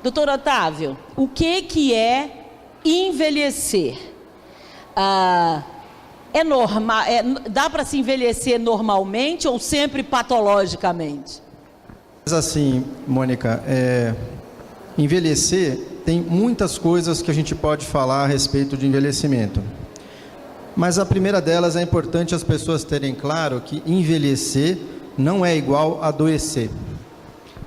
Doutor Otávio, o que é envelhecer? É normal, dá para se envelhecer normalmente ou sempre patologicamente? Mas assim, Mônica, envelhecer, tem muitas coisas que a gente pode falar a respeito de envelhecimento. Mas a primeira delas é importante as pessoas terem claro que envelhecer não é igual a adoecer.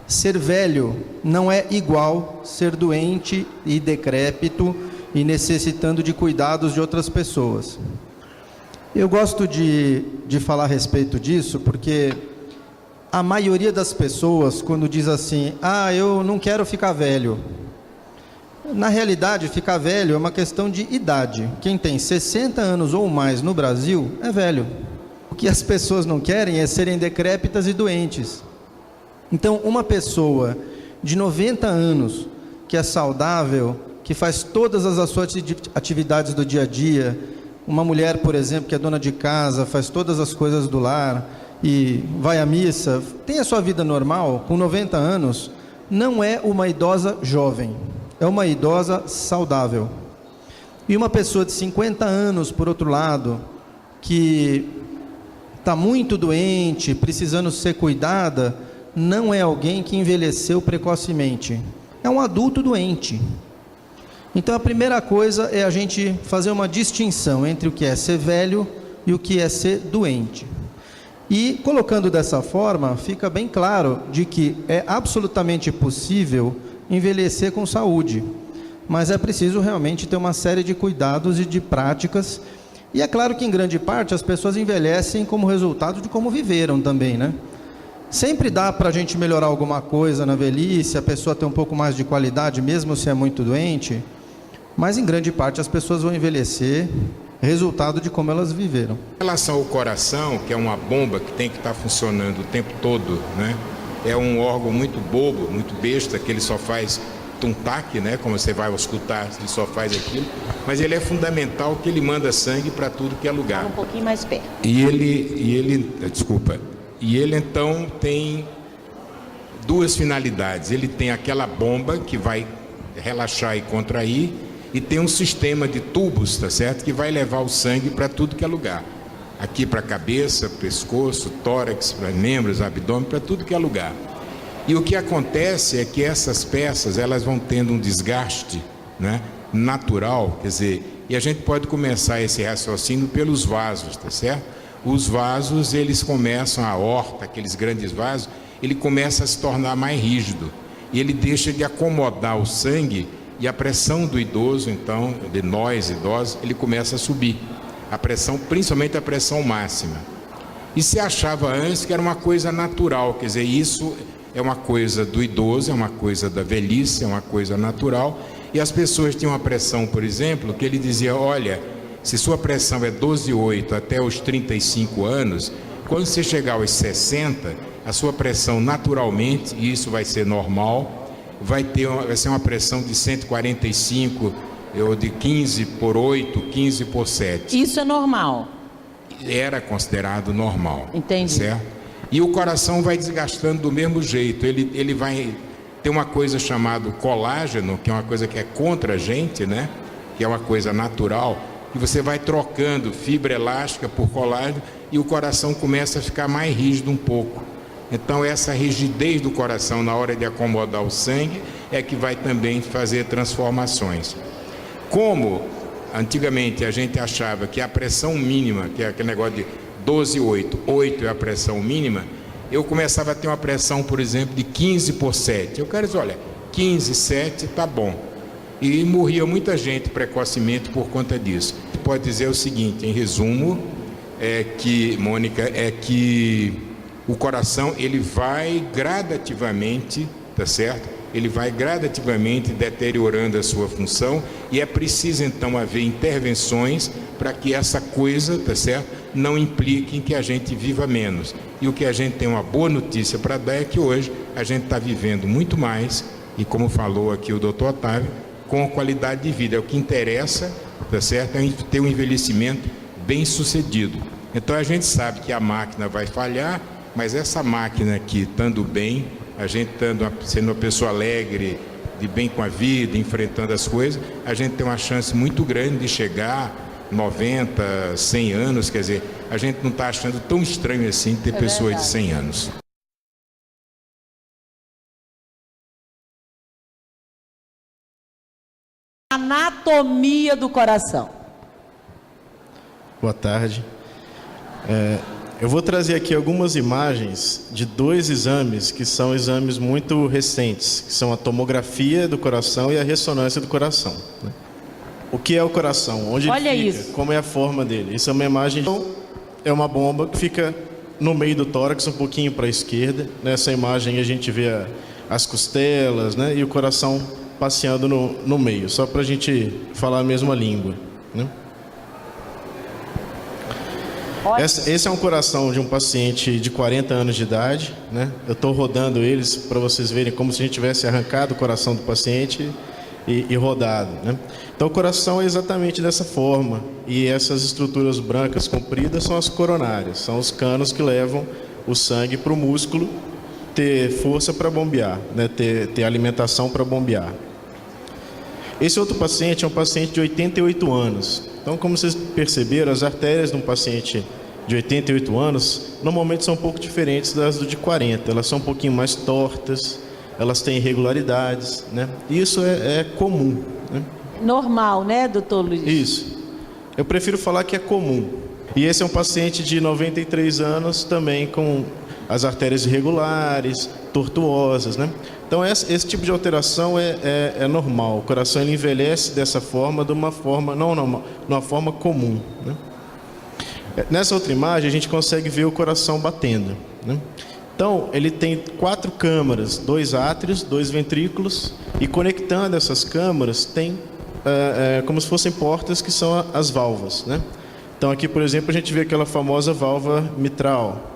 Ser velho não é igual ser doente e decrépito e necessitando de cuidados de outras pessoas. Eu gosto de falar a respeito disso porque a maioria das pessoas, quando diz assim, eu não quero ficar velho. Na realidade, ficar velho é uma questão de idade. Quem tem 60 anos ou mais no Brasil é velho. O que as pessoas não querem é serem decrépitas e doentes. Então, uma pessoa de 90 anos, que é saudável, que faz todas as suas atividades do dia a dia, uma mulher, por exemplo, que é dona de casa, faz todas as coisas do lar e vai à missa, tem a sua vida normal, com 90 anos, não é uma idosa jovem, é uma idosa saudável. E uma pessoa de 50 anos, por outro lado, que está muito doente, precisando ser cuidada, não é alguém que envelheceu precocemente, é um adulto doente. Então a primeira coisa é a gente fazer uma distinção entre o que é ser velho e o que é ser doente. E colocando dessa forma, fica bem claro de que é absolutamente possível envelhecer com saúde, mas é preciso realmente ter uma série de cuidados e de práticas. E é claro que em grande parte as pessoas envelhecem como resultado de como viveram também, né? Sempre dá para a gente melhorar alguma coisa na velhice, a pessoa ter um pouco mais de qualidade, mesmo se é muito doente, mas em grande parte as pessoas vão envelhecer resultado de como elas viveram. Em relação ao coração, que é uma bomba que tem que estar funcionando o tempo todo, né? É um órgão muito bobo, muito besta, que ele só faz tum-tac, né? Como você vai escutar, ele só faz aquilo, mas ele é fundamental, que ele manda sangue para tudo que é lugar. Um pouquinho mais perto. E ele então tem duas finalidades. Ele tem aquela bomba que vai relaxar e contrair, e tem um sistema de tubos, tá certo? Que vai levar o sangue para tudo que é lugar. Aqui para a cabeça, pescoço, tórax, para membros, abdômen, para tudo que é lugar. E o que acontece é que essas peças, elas vão tendo um desgaste, né, natural, quer dizer, e a gente pode começar esse raciocínio pelos vasos, tá certo? Os vasos, eles começam, a aorta, aqueles grandes vasos, ele começa a se tornar mais rígido. E ele deixa de acomodar o sangue, e a pressão do idoso, então, de nós idosos, ele começa a subir. A pressão, principalmente a pressão máxima. E se achava antes que era uma coisa natural, quer dizer, isso é uma coisa do idoso, é uma coisa da velhice, é uma coisa natural. E as pessoas tinham uma pressão, por exemplo, que ele dizia, olha, se sua pressão é 12,8 até os 35 anos, quando você chegar aos 60, a sua pressão naturalmente, e isso vai ser normal, vai ser uma pressão de 145, ou de 15/8, 15/7. Isso é normal? Era considerado normal. Entendi. Certo? E o coração vai desgastando do mesmo jeito. Ele vai ter uma coisa chamada colágeno, que é uma coisa que é contra a gente, né? Que é uma coisa natural. E você vai trocando fibra elástica por colágeno e o coração começa a ficar mais rígido um pouco. Então essa rigidez do coração na hora de acomodar o sangue é que vai também fazer transformações. Como antigamente a gente achava que a pressão mínima, que é aquele negócio de 12,8, 8 é a pressão mínima, eu começava a ter uma pressão, por exemplo, de 15/7. Eu quero dizer, olha, 15/7 tá bom. E morria muita gente precocemente por conta disso. Pode dizer o seguinte, em resumo, Mônica, é que o coração, ele vai gradativamente, tá certo? Ele vai gradativamente deteriorando a sua função e é preciso então haver intervenções para que essa coisa, tá certo, não implique em que a gente viva menos. E o que a gente tem uma boa notícia para dar é que hoje a gente está vivendo muito mais e, como falou aqui o doutor Otávio, com qualidade de vida. É o que interessa, tá certo, é ter um envelhecimento bem sucedido. Então a gente sabe que a máquina vai falhar, mas essa máquina aqui, estando bem, a gente sendo uma pessoa alegre, de bem com a vida, enfrentando as coisas, a gente tem uma chance muito grande de chegar 90, 100 anos, quer dizer, a gente não está achando tão estranho assim ter pessoas de 100 anos. Anatomia do coração. Boa tarde. Eu vou trazer aqui algumas imagens de 2 exames que são exames muito recentes, que são a tomografia do coração e a ressonância do coração, né? O que é o coração? Onde Olha ele fica? isso. Como é a forma dele? Isso é uma imagem, é uma bomba que fica no meio do tórax, um pouquinho para a esquerda. Nessa imagem a gente vê as costelas, né? E o coração passeando no meio, só para a gente falar a mesma língua, né? Esse é um coração de um paciente de 40 anos de idade, né? Eu estou rodando eles para vocês verem como se a gente tivesse arrancado o coração do paciente e rodado, né? Então o coração é exatamente dessa forma, e essas estruturas brancas compridas são as coronárias, são os canos que levam o sangue para o músculo ter força para bombear, né? Ter alimentação para bombear. Esse outro paciente é um paciente de 88 anos. Então, como vocês perceberam, as artérias de um paciente de 88 anos normalmente são um pouco diferentes das do de 40. Elas são um pouquinho mais tortas, elas têm irregularidades, né? Isso é comum, né? Normal, né, doutor Luiz? Isso. Eu prefiro falar que é comum. E esse é um paciente de 93 anos também com as artérias irregulares, tortuosas, né? Então esse tipo de alteração é normal. O coração ele envelhece dessa forma, de uma forma não normal, de uma forma comum, né? Nessa outra imagem a gente consegue ver o coração batendo, né? Então ele tem 4 câmaras, 2 átrios, 2 ventrículos, e conectando essas câmaras tem como se fossem portas que são as válvulas, né? Então aqui, por exemplo, a gente vê aquela famosa válvula mitral.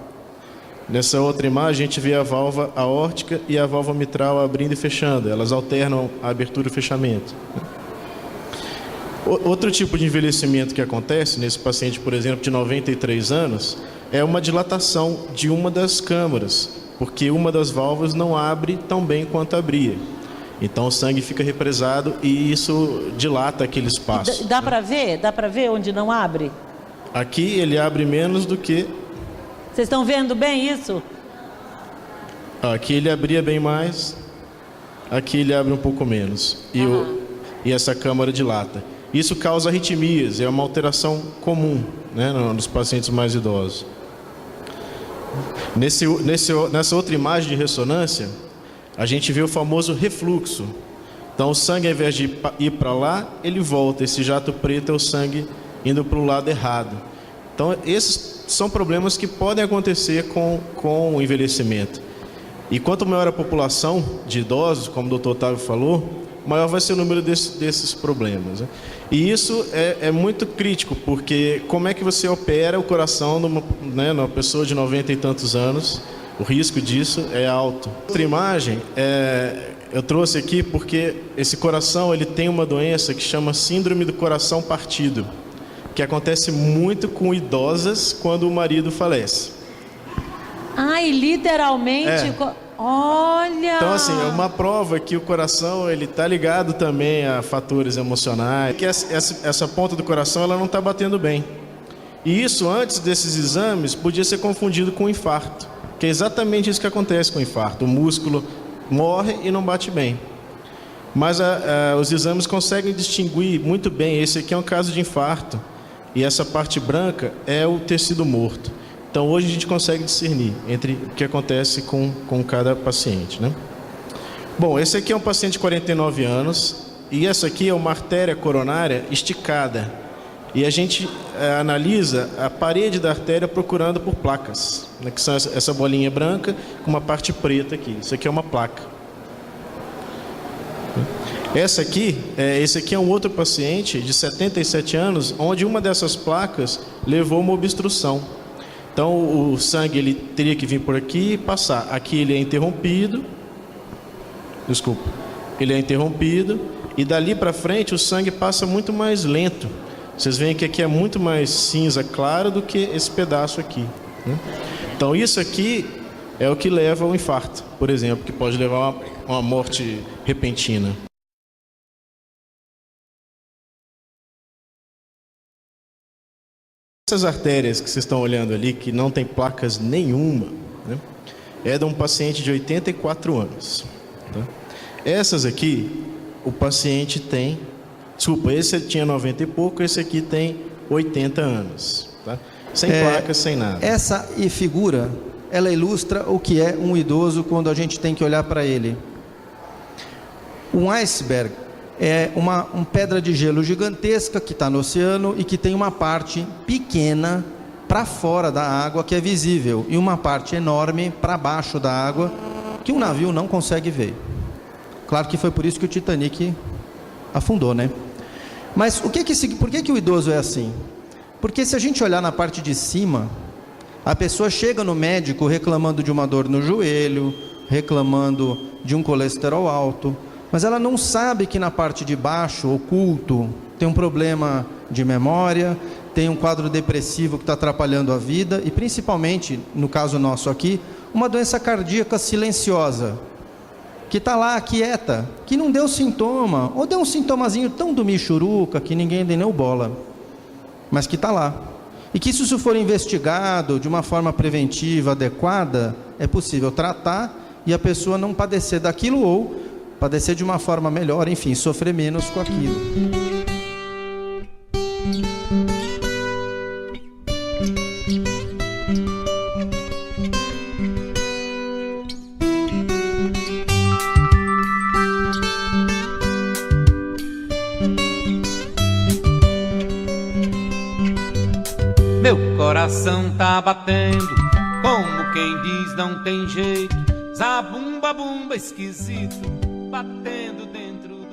Nessa outra imagem a gente vê a válvula aórtica e a válvula mitral abrindo e fechando. Elas alternam a abertura e o fechamento. Outro tipo de envelhecimento que acontece nesse paciente, por exemplo, de 93 anos, é uma dilatação de uma das câmaras, porque uma das válvulas não abre tão bem quanto abria. Então o sangue fica represado e isso dilata aquele espaço. Dá para ver? Dá para ver onde não abre? Aqui ele abre menos do que... Vocês estão vendo bem isso? Aqui ele abria bem mais, aqui ele abre um pouco menos. E essa câmara dilata. Isso causa arritmias, é uma alteração comum, né, nos pacientes mais idosos. Nessa outra imagem de ressonância, a gente vê o famoso refluxo. Então o sangue, ao invés de ir para lá, ele volta. Esse jato preto é o sangue indo para o lado errado. Então esses são problemas que podem acontecer com o envelhecimento. E quanto maior a população de idosos, como o doutor Otávio falou, maior vai ser o número desses problemas, né? E isso é muito crítico, porque como é que você opera o coração numa pessoa de 90 e tantos anos? O risco disso é alto. Outra imagem, eu trouxe aqui porque esse coração ele tem uma doença que chama síndrome do coração partido, que acontece muito com idosas quando o marido falece. Ai, literalmente... Olha! Então, assim, é uma prova que o coração ele está ligado também a fatores emocionais, que essa ponta do coração ela não está batendo bem. E isso, antes desses exames, podia ser confundido com infarto, que é exatamente isso que acontece com o infarto. O músculo morre e não bate bem. Mas os exames conseguem distinguir muito bem. Esse aqui é um caso de infarto, e essa parte branca é o tecido morto. Então hoje a gente consegue discernir entre o que acontece com cada paciente, né? Bom, esse aqui é um paciente de 49 anos e essa aqui é uma artéria coronária esticada. E a gente analisa a parede da artéria procurando por placas, né, que são essa bolinha branca com uma parte preta aqui. Isso aqui é uma placa. Esse aqui é um outro paciente de 77 anos, onde uma dessas placas levou uma obstrução. Então o sangue ele teria que vir por aqui e passar. Aqui ele é interrompido. Ele é interrompido e dali para frente o sangue passa muito mais lento. Vocês veem que aqui é muito mais cinza claro do que esse pedaço aqui, né? Então isso aqui é o que leva ao infarto, por exemplo, que pode levar a uma morte repentina. Essas artérias que vocês estão olhando ali, que não tem placas nenhuma, né, é de um paciente de 84 anos. Tá? Essas aqui, o paciente tem... Desculpa, esse tinha 90 e pouco, esse aqui tem 80 anos. Tá? Sem placas, sem nada. Essa figura, ela ilustra o que é um idoso quando a gente tem que olhar para ele. Um iceberg é uma pedra de gelo gigantesca que está no oceano e que tem uma parte pequena para fora da água que é visível e uma parte enorme para baixo da água que um navio não consegue ver. Claro que foi por isso que o Titanic afundou, né? Mas por que o idoso é assim? Porque se a gente olhar na parte de cima, a pessoa chega no médico reclamando de uma dor no joelho, reclamando de um colesterol alto, mas ela não sabe que na parte de baixo, oculto, tem um problema de memória, tem um quadro depressivo que está atrapalhando a vida e principalmente, no caso nosso aqui, uma doença cardíaca silenciosa, que está lá quieta, que não deu sintoma, ou deu um sintomazinho tão do michuruca que ninguém deu bola, mas que está lá. E que se isso for investigado de uma forma preventiva, adequada, é possível tratar e a pessoa não padecer daquilo ou padecer de uma forma melhor, enfim, sofrer menos com aquilo. Meu coração tá batendo, como quem diz não tem jeito. Zabumba, bumba, esquisito, batendo dentro